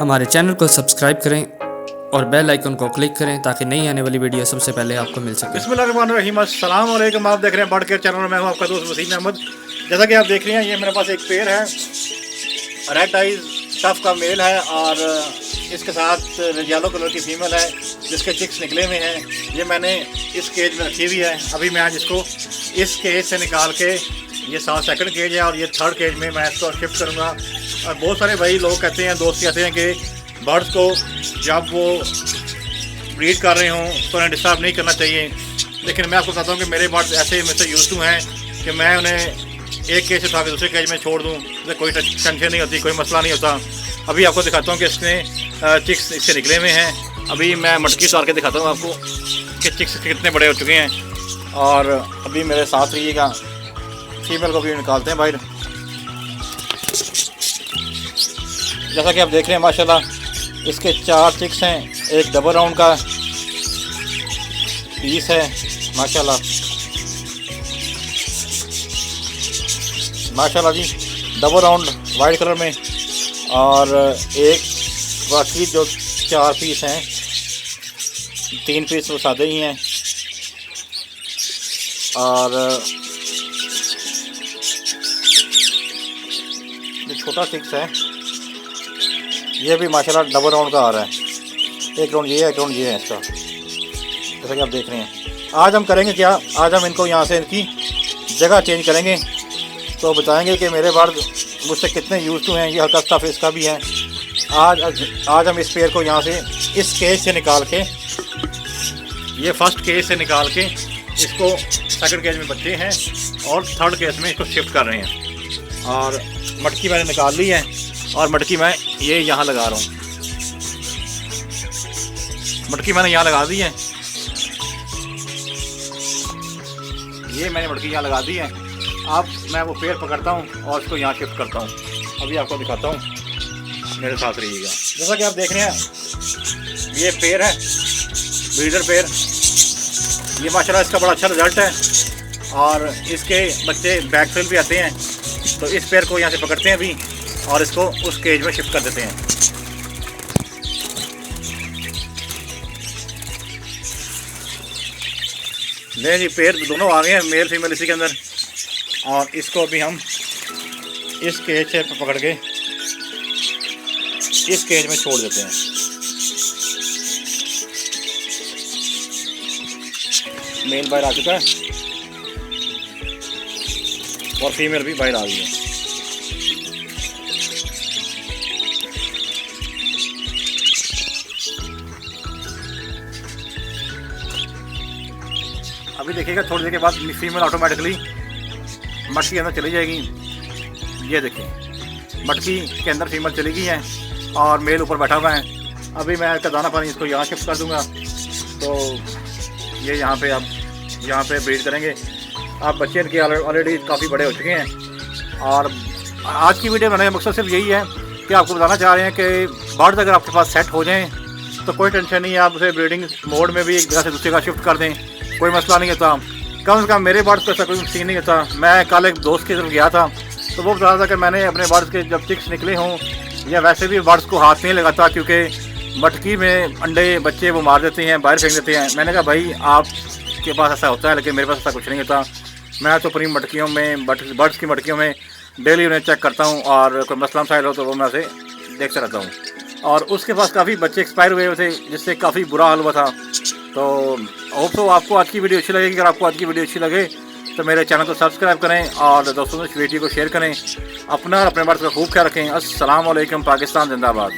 हमारे चैनल को सब्सक्राइब करें और बेल आइकन को क्लिक करें ताकि नई आने वाली वीडियो सबसे पहले आपको मिल सके। बिस्मिल्लाहिर्रहमानिर्रहीम, अस्सलाम वालेकुम। आप देख रहे हैं बर्ड केयर चैनल। मैं हूं आपका दोस्त वसीम अहमद। जैसा कि आप देख रहे हैं, ये मेरे पास एक पेड़ है, रेड आइज टफ का मेल है और इसके साथ येलो कलर की फीमेल है जिसके चिक्स निकले हुए हैं। ये मैंने इस केज में रखी हुई है। अभी मैं आज इसको इस केज से निकाल के, ये सेकंड केज है और ये थर्ड केज में मैं इसको शिफ्ट करूँगा। और बहुत सारे भाई लोग कहते हैं, दोस्त कहते हैं कि बर्ड्स को जब वो ब्रीड कर रहे हों तो उन्हें डिस्टर्ब नहीं करना चाहिए, लेकिन मैं आपको बताता हूँ कि मेरे बर्ड्स ऐसे मुझसे यूज़ टू हैं कि मैं उन्हें एक केज से उठा के दूसरे केज में छोड़ दूँ तो कोई टेंशन नहीं होती, कोई मसला नहीं होता। अभी आपको दिखाता हूँ कि इसने चिक्स इससे निकले हुए हैं। अभी मैं मटकी उतार के दिखाता हूँ आपको कि चिक्स कितने बड़े हो चुके हैं। और अभी मेरे साथ रहिएगा, फीमेल को भी निकालते हैं बाहर। जैसा कि आप देख रहे हैं, माशाल्लाह इसके 4 चिक्स हैं, एक डबल राउंड का पीस है माशाल्लाह। माशाल्लाह जी, डबल राउंड वाइट कलर में, और एक बाकी जो 4 पीस हैं, 3 पीस वो सादे ही हैं। और जो छोटा चिक्स है ये भी माशाल्लाह डबल राउंड का आ रहा है। एक राउंड ये है, एक राउंड ये है इसका, जैसा कि आप देख रहे हैं। आज हम करेंगे क्या, आज हम इनको यहाँ से इनकी जगह चेंज करेंगे, तो बताएंगे कि मेरे बर्ड मुझसे कितने यूज़ टू हैं। ये हल्का स्टफ इसका भी है। आज हम इस पेड़ को यहाँ से इस केज से निकाल के, ये फर्स्ट केज से निकाल के इसको सेकंड केज में बच्चे हैं और थर्ड केज में इसको शिफ्ट कर रहे हैं। और मटकी मैंने निकाल ली है और मटकी मैं ये यहाँ लगा रहा हूँ। मटकी मैंने यहाँ लगा दी है, ये मैंने मटकी यहाँ लगा दी है। अब मैं वो पेड़ पकड़ता हूँ और इसको यहाँ शिफ्ट करता हूँ। अभी आपको दिखाता हूँ, मेरे साथ रहिएगा। जैसा कि आप देख रहे हैं, ये पेड़ है ब्रीडर पेड़। ये माशाल्लाह इसका बड़ा अच्छा रिजल्ट है और इसके बच्चे बैकफिल भी आते हैं। तो इस पेड़ को यहाँ से पकड़ते हैं अभी और इसको उस केज में शिफ्ट कर देते हैं। ले जी, पेड़ दोनों आ गए हैं, मेल फीमेल इसी के अंदर। और इसको अभी हम इस केज से पकड़ के इस केज में छोड़ देते हैं। मेल बाहर आ चुका है और फीमेल भी बाहर आ गई है। अभी देखिएगा, थोड़ी देर के बाद फीमेल ऑटोमेटिकली मटकी के अंदर चली जाएगी। ये देखें, मटकी के अंदर फीमेल चली गई है और मेल ऊपर बैठा हुआ है। अभी मैं इसका दाना पानी इसको यहाँ शिफ्ट कर दूंगा, तो ये यहाँ पे अब यहाँ पे ब्रीड करेंगे। आप बच्चे इनके ऑलरेडी काफ़ी बड़े हो चुके हैं। और आज की वीडियो बनाने का मकसद सिर्फ यही है कि आपको बताना चाह रहे हैं कि बर्ड्स अगर आपके पास सेट हो जाएँ तो कोई टेंशन नहीं है, आप उसे ब्रीडिंग मोड में भी एक जगह से दूसरी जगह शिफ्ट कर दें, कोई मसला नहीं होता। कम से कम मेरे बर्ड्स को ऐसा कोई सीन नहीं होता। मैं कल एक दोस्त की तरफ गया था तो वो बता रहा था कि मैंने अपने बर्ड्स के जब चिक्स निकले हों या वैसे भी बर्ड्स को हाथ नहीं लगाता, क्योंकि मटकी में अंडे बच्चे वो मार देते हैं, बाहर फेंक देते हैं। मैंने कहा भाई आपके पास ऐसा होता है, लेकिन मेरे पास ऐसा कुछ नहीं होता। मैं तो अपनी मटकियों में, बर्ड्स की मटकियों में डेली उन्हें चेक करता हूँ और कोई मसला मसाइल हो तो वो मैं उसे देखता रहता हूँ। और उसके पास काफ़ी बच्चे एक्सपायर हुए थे जिससे काफ़ी बुरा हाल हुआ था। तो होप तो आपको आज की वीडियो अच्छी लगेगी। अगर आपको आज की वीडियो अच्छी लगे तो मेरे चैनल को सब्सक्राइब करें और दोस्तों को इस वीडियो को शेयर करें। अपना और अपने बर्ड्स का खूब ख्याल रखें। अस्सलाम वालेकुम। पाकिस्तान जिंदाबाद।